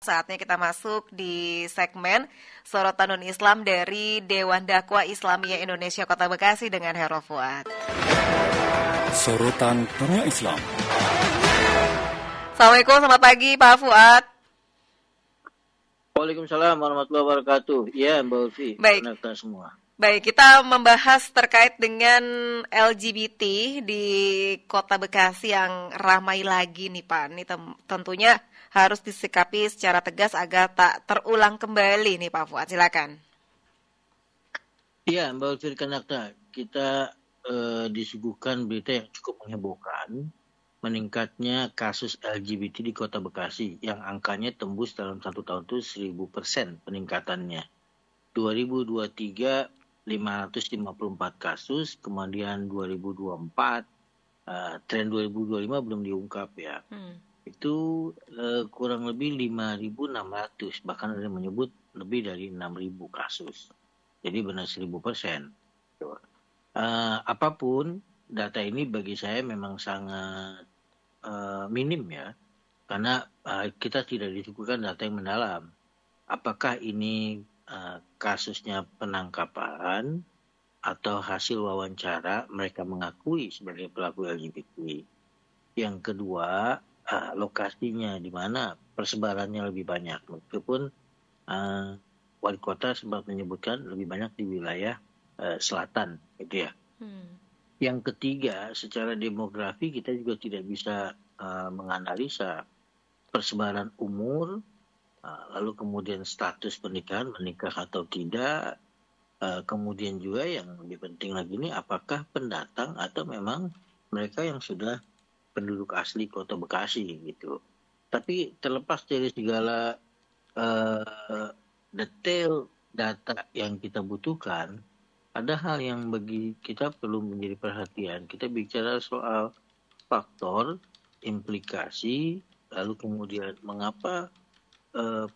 saatnya kita masuk di segmen Sorotan Non-Islam dari Dewan Dakwah Islamiyah Indonesia Kota Bekasi dengan Hero Fuad. Sorotan Non-Islam. Assalamualaikum, selamat pagi Pak Fuad. Waalaikumsalam warahmatullahi wabarakatuh. Ya, Mbak Ulfi. Baik. Semua. Baik, kita membahas terkait dengan LGBT di Kota Bekasi yang ramai lagi nih Pak. Ini tentunya harus disikapi secara tegas agar tak terulang kembali nih Pak Fuad. Silakan. Iya, Mbak Ulfi Kanakta, kita disuguhkan berita yang cukup menghebohkan, meningkatnya kasus LGBT di Kota Bekasi yang angkanya tembus dalam 1 tahun itu 1000% peningkatannya. 2023 554 kasus, kemudian 2024, tren 2025 belum diungkap ya. Itu kurang lebih 5.600, bahkan ada yang menyebut lebih dari 6.000 kasus. Jadi benar 1000%. Apapun, data ini bagi saya memang sangat minim ya, karena kita tidak disuguhkan data yang mendalam. Apakah ini kasusnya penangkapan atau hasil wawancara mereka mengakui sebagai pelaku LGBT. Yang kedua, lokasinya di mana persebarannya lebih banyak. Meskipun wali kota sempat menyebutkan lebih banyak di wilayah selatan, gitu ya. Yang ketiga, secara demografi kita juga tidak bisa menganalisa persebaran umur, lalu kemudian status pernikahan, menikah atau tidak, kemudian juga yang lebih penting lagi ini apakah pendatang atau memang mereka yang sudah penduduk asli Kota Bekasi gitu. Tapi terlepas dari segala detail data yang kita butuhkan, ada hal yang bagi kita perlu menjadi perhatian. Kita bicara soal faktor, implikasi, lalu kemudian mengapa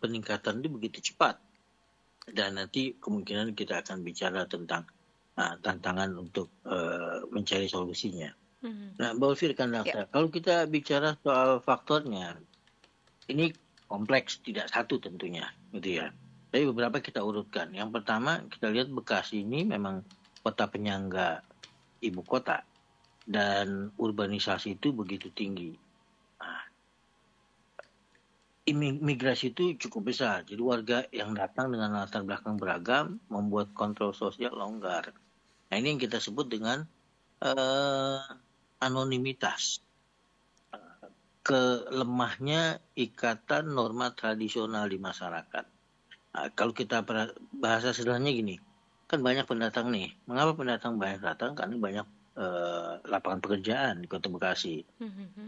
peningkatan itu begitu cepat, dan nanti kemungkinan kita akan bicara tentang tantangan untuk mencari solusinya. Nah, Mbak Ulfi kalau kita bicara soal faktornya, ini kompleks, tidak satu tentunya, gitu ya. Tapi beberapa kita urutkan. Yang pertama kita lihat Bekasi ini memang kota penyangga ibu kota dan urbanisasi itu begitu tinggi. Imigrasi itu cukup besar, jadi warga yang datang dengan latar belakang beragam membuat kontrol sosial longgar. Nah, ini yang kita sebut dengan anonimitas. Kelemahnya ikatan norma tradisional di masyarakat. Kalau kita bahasa sederhananya gini, kan banyak pendatang nih. Mengapa pendatang banyak datang? Karena banyak lapangan pekerjaan di Kota Bekasi,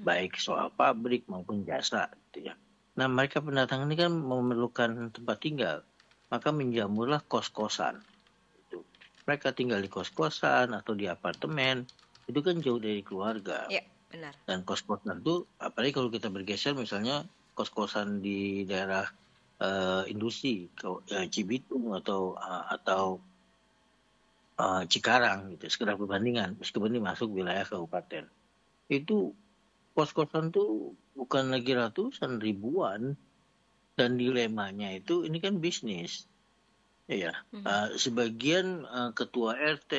baik soal pabrik maupun jasa, gitu ya. Nah, mereka pendatang ini kan memerlukan tempat tinggal, maka menjamurlah kos-kosan. Mereka tinggal di kos-kosan atau di apartemen, itu kan jauh dari keluarga. Ya, benar. Dan kos-kosan itu, apalagi kalau kita bergeser misalnya kos-kosan di daerah industri, Cibitung atau Cikarang, gitu, sekedar perbandingan, meskipun ini masuk wilayah kabupaten. Itu kos-kosan tuh bukan lagi ratusan, ribuan, dan dilemanya itu ini kan bisnis, ya. Sebagian ketua RT,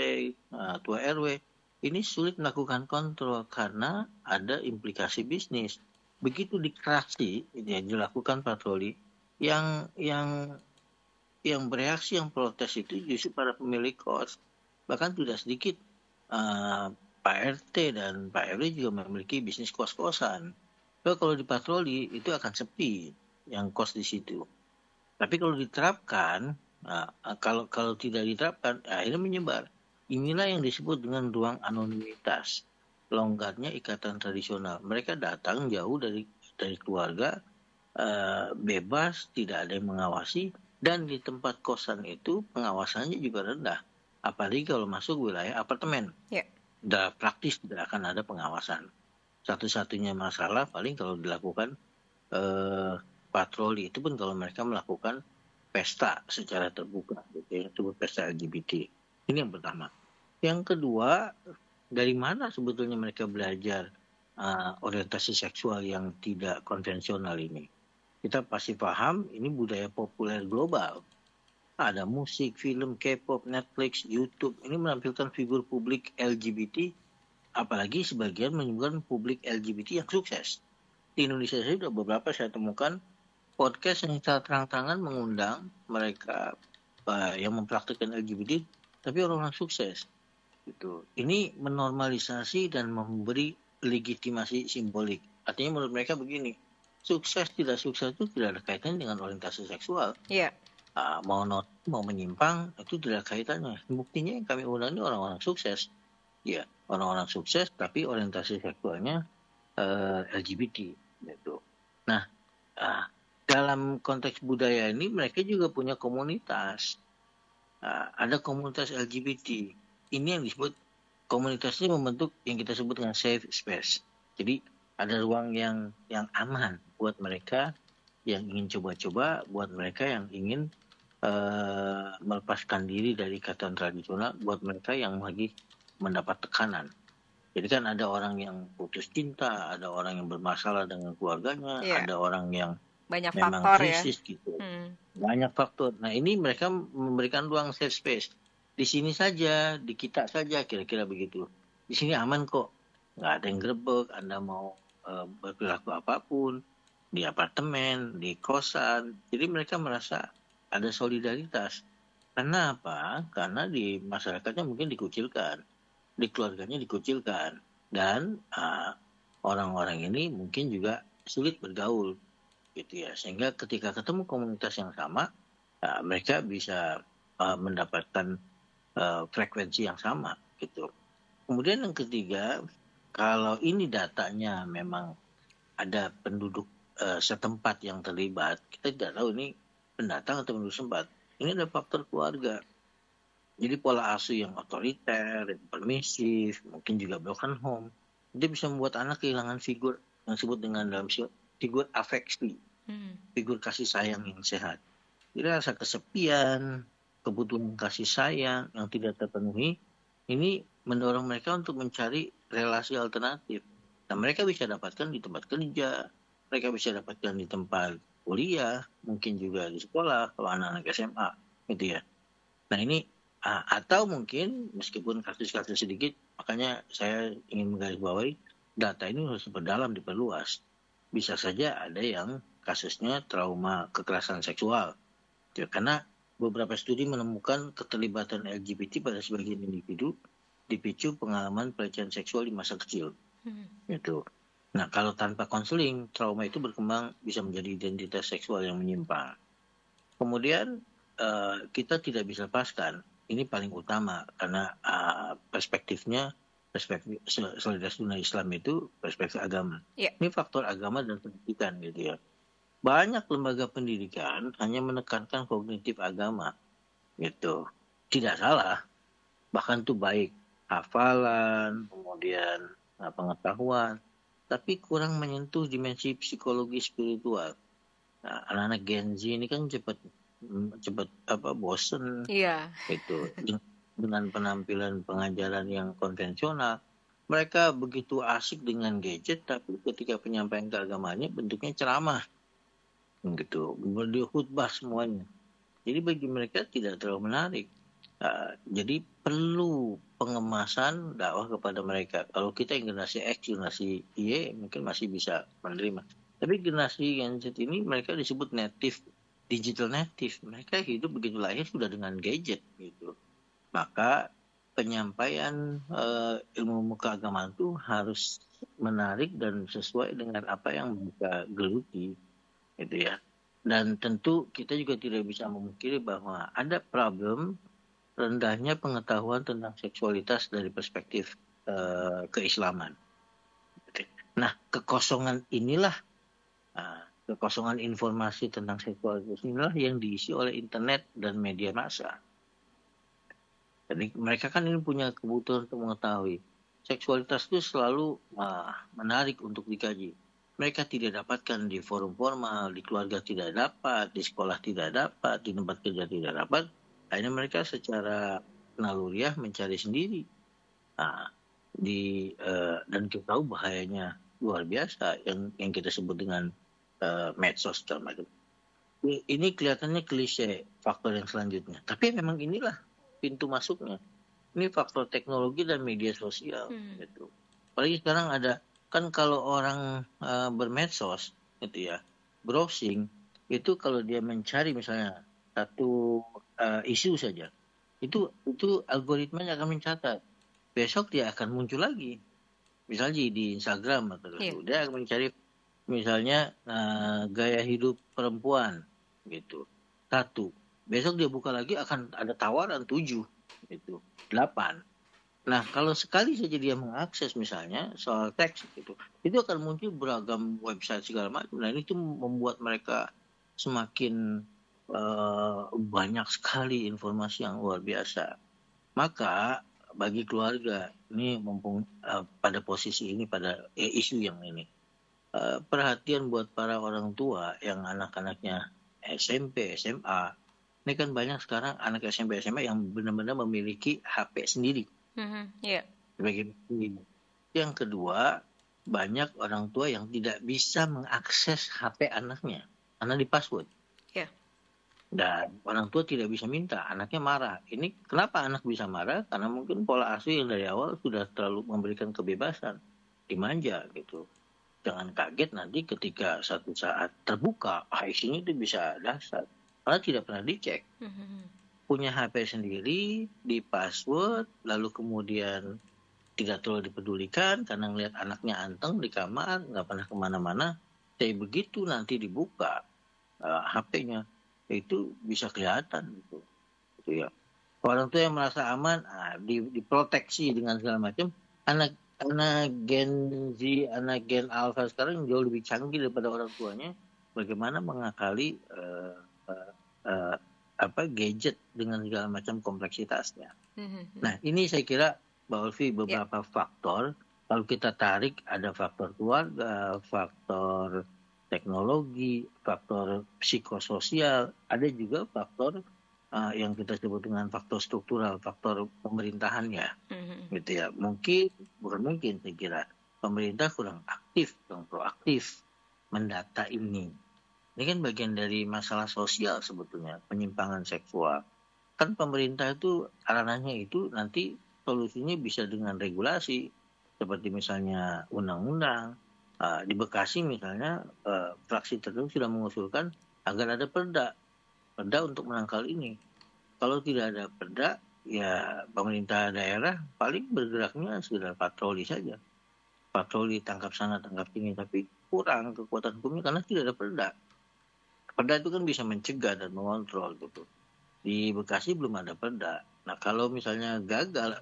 ketua RW ini sulit melakukan kontrol karena ada implikasi bisnis. Begitu dikerasi, ini dilakukan patroli, yang bereaksi, yang protes itu justru para pemilik kos. Bahkan tidak sedikit Pak RT dan Pak RW juga memiliki bisnis kos-kosan. Kalau dipatroli itu akan sepi yang kos di situ. Tapi kalau diterapkan, kalau tidak diterapkan, akhirnya menyebar. Inilah yang disebut dengan ruang anonimitas. Longgarnya ikatan tradisional. Mereka datang jauh dari keluarga, bebas, tidak ada yang mengawasi, dan di tempat kosan itu pengawasannya juga rendah. Apalagi kalau masuk wilayah apartemen. Yeah. Praktis tidak akan ada pengawasan. Satu-satunya masalah paling kalau dilakukan patroli, itu pun kalau mereka melakukan pesta secara terbuka, gitu ya, itu pesta LGBT. Ini yang pertama. Yang kedua, dari mana sebetulnya mereka belajar orientasi seksual yang tidak konvensional ini? kita pasti paham ini budaya populer global. Ada musik, film, K-pop, Netflix, YouTube. Ini menampilkan figur publik LGBT, apalagi sebagian menyebutkan publik LGBT yang sukses. Di Indonesia saya sudah beberapa saya temukan podcast yang secara terang-terangan mengundang mereka yang mempraktikkan LGBT, tapi orang-orang sukses. Gitu. Ini menormalisasi dan memberi legitimasi simbolik. Artinya menurut mereka begini, sukses tidak sukses itu tidak ada kaitannya dengan orientasi seksual. Iya. Mau menyimpang itu tidak ada kaitannya. Buktinya yang kami undang ini orang-orang sukses. Ya, orang-orang sukses tapi orientasi seksualnya LGBT. Gitu. Nah, dalam konteks budaya ini mereka juga punya komunitas. Ada komunitas LGBT. Ini yang disebut komunitasnya membentuk yang kita sebut dengan safe space. Jadi ada ruang yang aman buat mereka yang ingin coba-coba, buat mereka yang ingin melepaskan diri dari ikatan tradisional, buat mereka yang lagi mendapat tekanan. Jadi kan ada orang yang putus cinta, ada orang yang bermasalah dengan keluarganya, ada orang yang banyak memang faktor krisis gitu. Banyak faktor. Nah ini mereka memberikan ruang safe space. Di sini saja, di kita saja, kira-kira begitu. Di sini aman kok, nggak ada yang grebek. Anda mau berperilaku apapun, di apartemen, di kosan. Jadi mereka merasa ada solidaritas. Karena apa? Karena di masyarakatnya mungkin dikucilkan, di keluarganya dikucilkan, dan orang-orang ini mungkin juga sulit bergaul, gitu ya. Sehingga ketika ketemu komunitas yang sama, mereka bisa mendapatkan frekuensi yang sama, gitu. Kemudian yang ketiga, kalau ini datanya memang ada penduduk setempat yang terlibat, kita tidak tahu ini pendatang atau penduduk setempat. Ini ada faktor keluarga. Jadi pola asuh yang otoriter, permisif, mungkin juga broken home, dia bisa membuat anak kehilangan figur yang disebut dengan dalam figur afeksi, figur kasih sayang yang sehat. Jadi rasa kesepian, kebutuhan kasih sayang yang tidak terpenuhi, ini mendorong mereka untuk mencari relasi alternatif. Nah, mereka bisa dapatkan di tempat kerja, mereka bisa dapatkan di tempat kuliah, mungkin juga di sekolah kalau anak-anak SMA, gitu ya. Nah ini atau mungkin meskipun kasus-kasus sedikit, makanya saya ingin menggarisbawahi data ini harus diperdalam, diperluas. Bisa saja ada yang kasusnya trauma kekerasan seksual, ya, karena beberapa studi menemukan keterlibatan LGBT pada sebagian individu dipicu pengalaman pelecehan seksual di masa kecil. Gitu. Nah, kalau tanpa konseling, trauma itu berkembang bisa menjadi identitas seksual yang menyimpang. Kemudian kita tidak bisa lepaskan, ini paling utama karena perspektifnya, perspektif solidaritas dunia Islam itu perspektif agama. Ini faktor agama dan pendidikan, gitu ya. Banyak lembaga pendidikan hanya menekankan kognitif agama, gitu. Tidak salah, bahkan itu baik, hafalan, kemudian pengetahuan, tapi kurang menyentuh dimensi psikologi spiritual. Nah, anak-anak Gen Z ini kan cepat bosen, itu dengan penampilan pengajaran yang konvensional. Mereka begitu asik dengan gadget, tapi ketika penyampaian keagamaannya bentuknya ceramah, gitu, khutbah semuanya. Jadi bagi mereka tidak terlalu menarik. Jadi perlu pengemasan dakwah kepada mereka. Kalau kita generasi X, generasi Y mungkin masih bisa menerima. Tapi generasi Gen Z ini mereka disebut native, digital native. Mereka hidup begitu lahir sudah dengan gadget, gitu. Maka penyampaian ilmu keagamaan itu harus menarik dan sesuai dengan apa yang mereka geluti, gitu ya. Dan tentu kita juga tidak bisa memungkiri bahwa ada problem rendahnya pengetahuan tentang seksualitas dari perspektif keislaman. Nah, kekosongan inilah, kekosongan informasi tentang seksualitas inilah yang diisi oleh internet dan media massa. Jadi mereka kan ini punya kebutuhan untuk mengetahui. Seksualitas itu selalu menarik untuk dikaji. Mereka tidak dapatkan di forum formal, di keluarga tidak dapat, di sekolah tidak dapat, di tempat kerja tidak dapat. Akhirnya mereka secara naluriah mencari sendiri. Dan kita tahu bahayanya luar biasa yang kita sebut dengan medsos segala macam. Ini kelihatannya klise faktor yang selanjutnya, tapi memang inilah pintu masuknya. Ini faktor teknologi dan media sosial gitu. Apalagi sekarang ada kan kalau orang bermedsos gitu ya, browsing itu kalau dia mencari misalnya satu isu saja, itu algoritmanya akan mencatat. Besok dia akan muncul lagi. Misalnya di Instagram atau dia akan mencari misalnya gaya hidup perempuan gitu. 1. Besok dia buka lagi akan ada tawaran 7 gitu. 8. Nah, kalau sekali saja dia mengakses misalnya soal teks gitu, itu akan muncul beragam website segala macam. Nah, ini tuh membuat mereka semakin banyak sekali informasi yang luar biasa. Maka bagi keluarga ini mumpung pada posisi ini pada isu yang ini, perhatian buat para orang tua yang anak-anaknya SMP, SMA. Ini kan banyak sekarang anak SMP, SMA yang benar-benar memiliki HP sendiri. Yang kedua, banyak orang tua yang tidak bisa mengakses HP anaknya karena di password. Dan orang tua tidak bisa minta, anaknya marah. Ini kenapa anak bisa marah? Karena mungkin pola asuh yang dari awal sudah terlalu memberikan kebebasan, dimanja gitu. Jangan kaget nanti ketika satu saat terbuka, isinya itu bisa dahsyat. Karena tidak pernah dicek. Punya HP sendiri, di password, lalu kemudian tidak terlalu dipedulikan karena ngelihat anaknya anteng di kamar, nggak pernah kemana-mana. Tapi begitu nanti dibuka HP-nya, itu bisa kelihatan gitu ya. Orang tua yang merasa aman, diproteksi dengan segala macam. Anak Gen Z, anak Gen Alpha sekarang jauh lebih canggih daripada orang tuanya. Bagaimana mengakali gadget dengan segala macam kompleksitasnya. Nah, ini saya kira Mbak Ulfi beberapa faktor. Kalau kita tarik ada faktor keluarga, faktor teknologi, faktor psikososial, ada juga faktor yang kita sebut dengan faktor struktural, faktor pemerintahannya, gitu ya. Bukan mungkin saya kira pemerintah kurang aktif, kurang proaktif mendata ini. Ini kan bagian dari masalah sosial sebetulnya, penyimpangan seksual. Kan pemerintah itu ranahnya itu nanti solusinya bisa dengan regulasi, seperti misalnya undang-undang. Di Bekasi misalnya fraksi tertentu sudah mengusulkan agar ada perda untuk menangkal ini. Kalau tidak ada perda, ya pemerintah daerah paling bergeraknya sekedar patroli saja. Patroli tangkap sana tangkap sini, tapi kurang kekuatan hukumnya karena tidak ada perda. Perda itu kan bisa mencegah dan mengontrol gitu. Di Bekasi belum ada perda. Nah, kalau misalnya gagal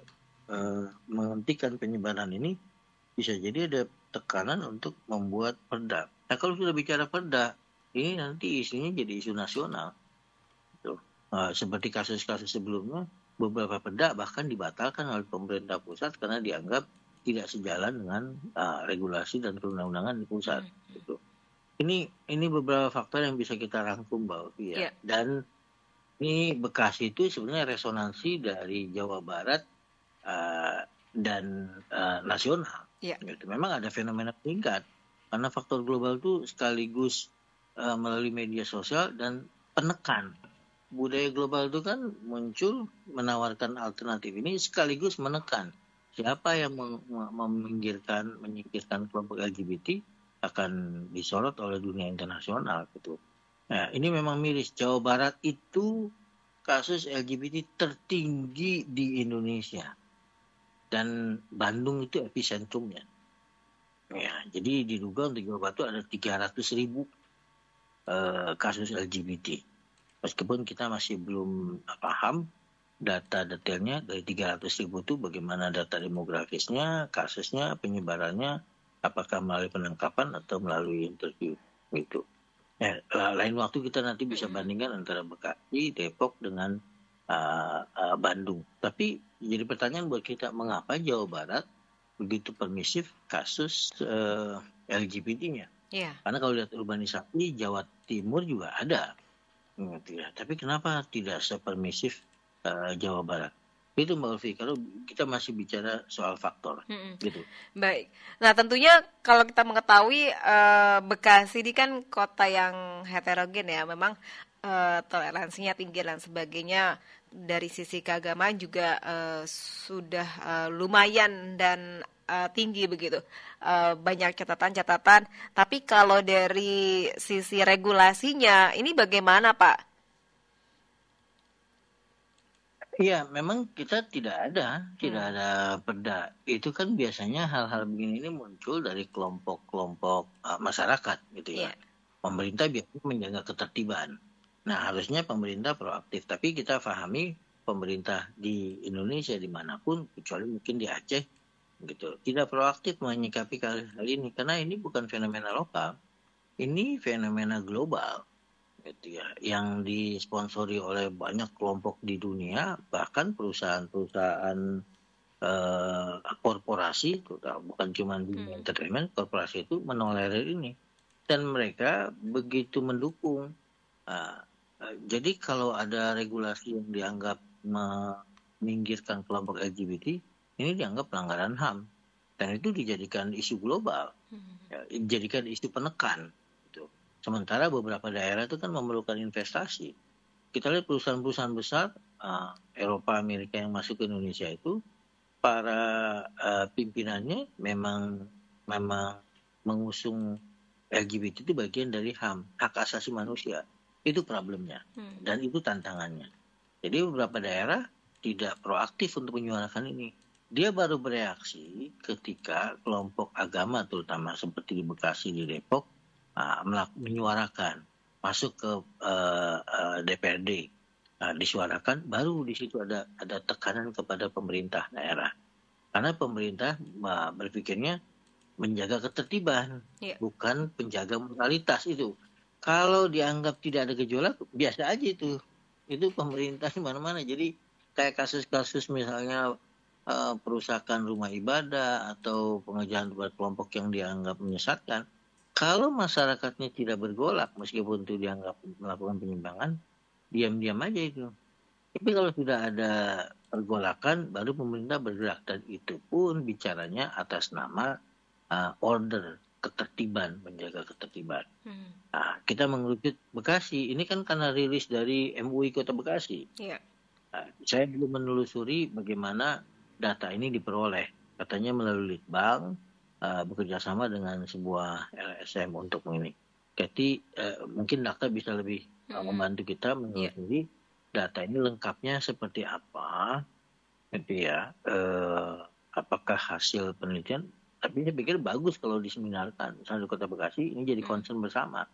menghentikan penyebaran ini, bisa jadi ada tekanan untuk membuat perda. Nah, kalau sudah bicara perda, ini nanti isunya jadi isu nasional. Seperti kasus-kasus sebelumnya, beberapa perda bahkan dibatalkan oleh pemerintah pusat karena dianggap tidak sejalan dengan regulasi dan perundang-undangan di pusat. Gitu. Ini beberapa faktor yang bisa kita rangkum, Mbak Ovi, ya. Dan ini Bekasi itu sebenarnya resonansi dari Jawa Barat dan nasional. Gitu. Memang ada fenomena meningkat karena faktor global itu sekaligus melalui media sosial dan penekan. Budaya global itu kan muncul menawarkan alternatif ini sekaligus menekan siapa yang menyingkirkan kelompok LGBT akan disorot oleh dunia internasional gitu. Nah, ini memang miris. Jawa Barat itu kasus LGBT tertinggi di Indonesia. Dan Bandung itu epicentrumnya. Ya, jadi diduga untuk Jawa Barat ada 300.000 kasus LGBT. Meskipun kita masih belum paham data detailnya dari 300.000 itu bagaimana data demografisnya, kasusnya, penyebarannya, apakah melalui penangkapan atau melalui interview gitu. Lain waktu kita nanti bisa bandingkan antara Bekasi, Depok dengan Bandung. Tapi jadi pertanyaan buat kita, mengapa Jawa Barat begitu permisif kasus LGBT-nya? Karena kalau lihat urbanisasi Jawa Timur juga ada, gitu ya. Tapi kenapa tidak sepermisif Jawa Barat? Itu Mbak Ulfi, kalau kita masih bicara soal faktor, gitu. Baik. Nah, tentunya kalau kita mengetahui Bekasi ini kan kota yang heterogen ya, memang toleransinya tinggi dan sebagainya. Dari sisi keagamaan juga sudah lumayan dan tinggi begitu. Banyak catatan-catatan. Tapi kalau dari sisi regulasinya, ini bagaimana, Pak? Iya, memang kita tidak ada perda. Itu kan biasanya hal-hal begini ini muncul dari kelompok-kelompok masyarakat, gitu ya. Iya. Pemerintah biasanya menjaga ketertiban. Nah, harusnya pemerintah proaktif. Tapi kita pahami pemerintah di Indonesia dimanapun, kecuali mungkin di Aceh, gitu, tidak proaktif menyikapi hal ini karena ini bukan fenomena lokal, ini fenomena global, gitu ya, yang disponsori oleh banyak kelompok di dunia, bahkan perusahaan-perusahaan korporasi, bukan cuma dunia entertainment, korporasi itu menolerir ini dan mereka begitu mendukung. Uh, jadi kalau ada regulasi yang dianggap meminggirkan kelompok LGBT, ini dianggap pelanggaran HAM dan itu dijadikan isu global, dijadikan isu penekan. Gitu. Sementara beberapa daerah itu kan memerlukan investasi. Kita lihat perusahaan-perusahaan besar Eropa, Amerika yang masuk ke Indonesia itu para pimpinannya memang mengusung LGBT itu bagian dari HAM, hak asasi manusia. Itu problemnya dan itu tantangannya. Jadi beberapa daerah tidak proaktif untuk menyuarakan ini. Dia baru bereaksi ketika kelompok agama terutama seperti di Bekasi, di Depok menyuarakan, masuk ke DPRD, disuarakan, baru di situ ada tekanan kepada pemerintah daerah. Karena pemerintah berpikirnya menjaga ketertiban, bukan penjaga moralitas itu. Kalau dianggap tidak ada gejolak, biasa aja itu. Itu pemerintah di mana-mana. Jadi kayak kasus-kasus misalnya perusakan rumah ibadah atau pengejaran terhadap kelompok yang dianggap menyesatkan. Kalau masyarakatnya tidak bergolak, meskipun itu dianggap melakukan penyimpangan, diam-diam aja itu. Tapi kalau sudah ada pergolakan, baru pemerintah bergerak. Dan itu pun bicaranya atas nama order, ketertiban, menjaga ketertiban. Kita mengerucut Bekasi, ini kan karena rilis dari MUI Kota Bekasi. Saya belum menelusuri bagaimana data ini diperoleh. Katanya melalui Litbang, bekerja sama dengan sebuah LSM untuk ini. Jadi mungkin Dakta bisa lebih membantu kita menelusuri data ini lengkapnya seperti apa, gitu ya. Apakah hasil penelitian? Tapi saya pikir bagus kalau diseminarkan. Misalnya di Kota Bekasi, ini jadi concern bersama.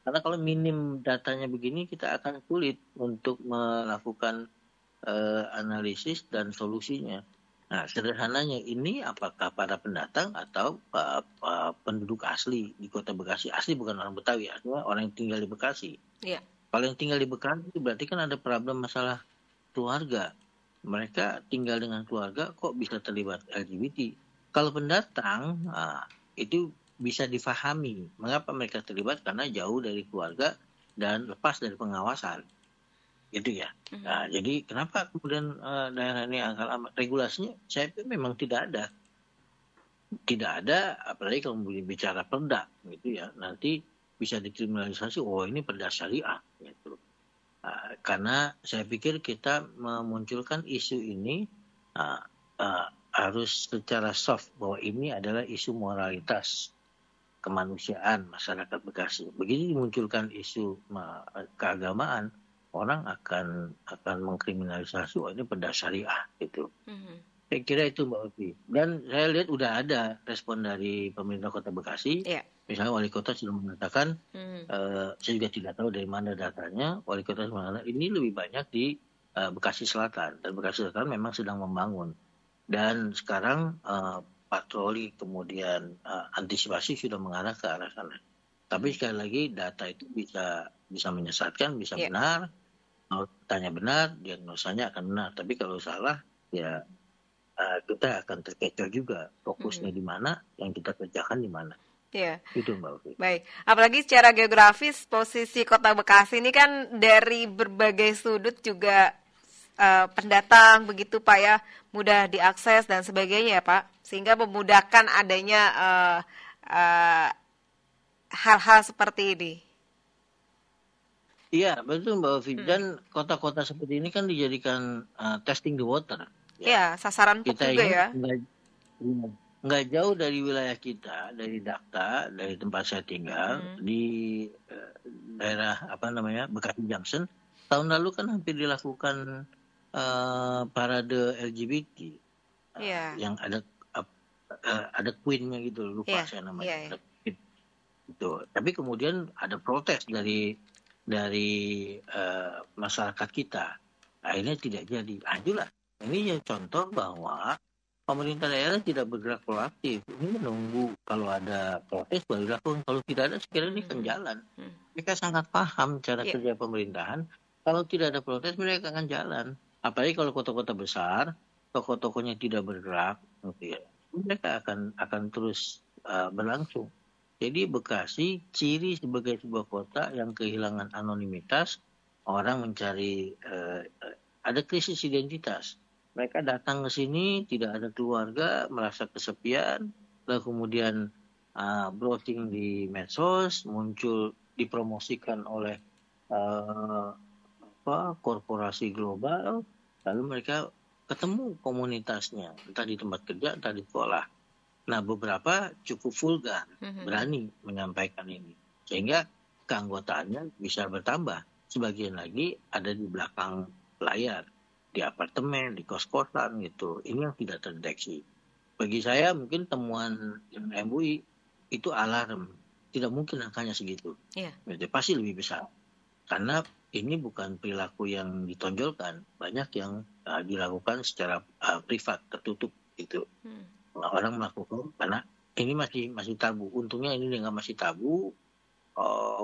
Karena kalau minim datanya begini, kita akan sulit untuk melakukan analisis dan solusinya. Nah, sederhananya ini apakah para pendatang atau penduduk asli di Kota Bekasi? Asli bukan orang Betawi, aslinya orang yang tinggal di Bekasi. Kalau yang tinggal di Bekasi itu berarti kan ada problem masalah keluarga. Mereka tinggal dengan keluarga, kok bisa terlibat LGBT? Kalau pendatang, itu bisa difahami mengapa mereka terlibat, karena jauh dari keluarga dan lepas dari pengawasan. Gitu ya. Nah, jadi kenapa kemudian daerah ini angka regulasinya? Saya pikir memang tidak ada. Tidak ada, apalagi kalau bicara perda, gitu ya. Nanti bisa dikriminalisasi, oh ini perda syariah. Gitu. Karena saya pikir kita memunculkan isu ini harus secara soft, bahwa ini adalah isu moralitas kemanusiaan masyarakat Bekasi. Begitu dimunculkan isu keagamaan, orang akan mengkriminalisasi, oh ini perda syariah gitu. Saya kira itu Mbak Uti. Dan saya lihat udah ada respon dari pemerintah Kota Bekasi. Misalnya wali kota sudah mengatakan, saya juga tidak tahu dari mana datanya, wali kota sudah mengatakan ini lebih banyak di Bekasi Selatan. Dan Bekasi Selatan memang sedang membangun. Dan sekarang patroli kemudian antisipasi sudah mengarah ke arah sana. Tapi sekali lagi data itu bisa menyesatkan, bisa benar. Kalau tanya benar, diagnosanya akan benar. Tapi kalau salah, ya kita akan terkecoh juga. Fokusnya di mana, yang kita kerjakan di mana. Itu Mbak Ufi. Baik, apalagi secara geografis posisi Kota Bekasi ini kan dari berbagai sudut juga pendatang begitu Pak ya, mudah diakses dan sebagainya ya Pak, sehingga memudahkan adanya hal-hal seperti ini. Iya, betul Mbak Ovi. Dan kota-kota seperti ini kan dijadikan testing the water. Ya, sasaran empuk Kita juga ini ya. nggak jauh dari wilayah kita, dari Dakta, dari tempat saya tinggal, di daerah Bekasi Junction. Tahun lalu kan hampir dilakukan parade LGBT, yang ada queen-nya gitu, lupa saya namanya. Gitu. Tapi kemudian ada protes dari masyarakat kita, akhirnya tidak jadi. Itulah ini yang contoh bahwa pemerintah daerah tidak bergerak proaktif. Ini menunggu kalau ada protes baru dilakukan. Kalau tidak ada, sekiranya ini akan jalan. Mereka sangat paham cara kerja pemerintahan. Kalau tidak ada protes, mereka akan jalan. Apalagi kalau kota-kota besar, tokoh-tokohnya tidak bergerak, mereka akan terus berlangsung. Jadi Bekasi ciri sebagai sebuah kota yang kehilangan anonimitas, orang mencari, ada krisis identitas. Mereka datang ke sini, tidak ada keluarga, merasa kesepian, lalu kemudian browsing di medsos, muncul dipromosikan oleh korporasi global, lalu mereka ketemu komunitasnya, entah di tempat kerja, entah di sekolah. Nah, beberapa cukup vulgar, berani menyampaikan ini. Sehingga keanggotaannya bisa bertambah. Sebagian lagi ada di belakang layar, di apartemen, di kos-kosan gitu. Ini yang tidak terdeteksi. Bagi saya mungkin temuan MUI itu alarm. Tidak mungkin angkanya segitu. Itu pasti lebih besar. Karena ini bukan perilaku yang ditonjolkan. Banyak yang dilakukan secara privat, tertutup gitu. Orang melakukan karena ini masih tabu. Untungnya ini nggak masih tabu,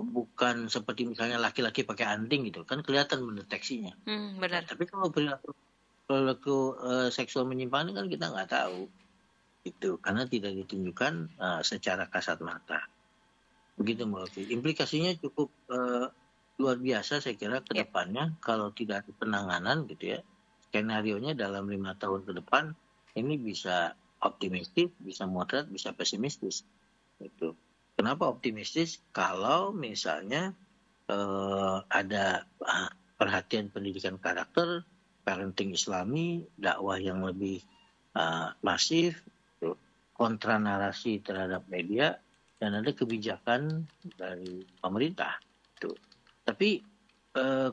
bukan seperti misalnya laki-laki pakai anting gitu, kan kelihatan mendeteksinya. Benar. Tapi kalau perilaku seksual menyimpang kan kita nggak tahu, gitu, karena tidak ditunjukkan secara kasat mata. Begitu Mbak Ovi. Implikasinya cukup luar biasa saya kira ke depannya kalau tidak ada penanganan gitu ya. Skenario-nya dalam 5 tahun ke depan ini bisa optimistis, bisa moderat, bisa pesimistis. Gitu. Kenapa optimistis? Kalau misalnya ada perhatian pendidikan karakter, parenting Islami, dakwah yang lebih masif, kontra narasi terhadap media, dan ada kebijakan dari pemerintah. Gitu. Tapi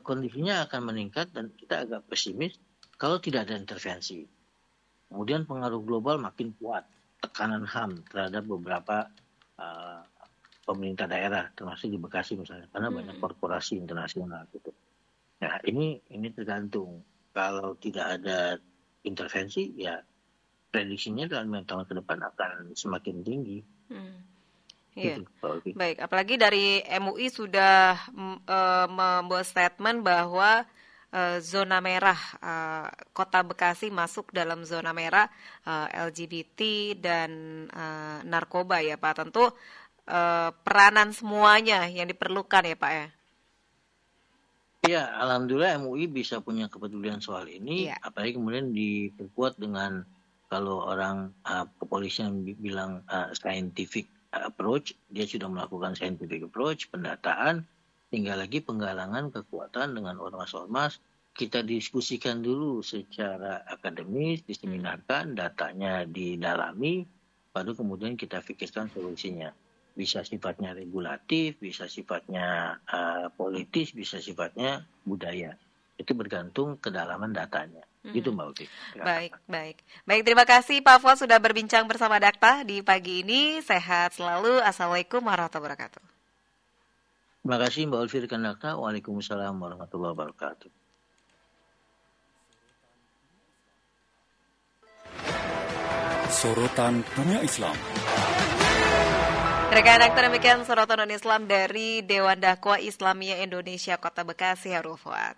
kondisinya akan meningkat dan kita agak pesimis kalau tidak ada intervensi. Kemudian pengaruh global makin kuat, tekanan HAM terhadap beberapa pemerintah daerah, termasuk di Bekasi misalnya, karena banyak korporasi internasional gitu. Nah ini tergantung. Kalau tidak ada intervensi, ya prediksinya dalam 5 tahun ke depan akan semakin tinggi. Iya. Baik, apalagi dari MUI sudah membuat statement bahwa zona merah, kota Bekasi masuk dalam zona merah LGBT dan narkoba ya Pak. Tentu peranan semuanya yang diperlukan ya Pak ya. Ya, alhamdulillah MUI bisa punya kepedulian soal ini, apalagi kemudian diperkuat dengan kalau orang kepolisian bilang scientific approach, dia sudah melakukan scientific approach, pendataan. Tinggal lagi penggalangan kekuatan dengan ormas-ormas. Kita diskusikan dulu secara akademis, diseminarkan, datanya didalami, baru kemudian kita pikirkan solusinya. Bisa sifatnya regulatif, bisa sifatnya politis, bisa sifatnya budaya. Itu bergantung kedalaman datanya. Gitu Mbak Uti. Baik. Terima kasih Pak Fuad sudah berbincang bersama Dakta di pagi ini. Sehat selalu. Assalamualaikum warahmatullahi wabarakatuh. Terima kasih Mbak Ulfi rekan Dakta. Waalaikumsalam warahmatullahi wabarakatuh. Sorotan Dunia Islam. Rekan Dakta, demikian sorotan Dunia Islam dari Dewan Dakwah Islamiyah Indonesia Kota Bekasi, Harul Fuad.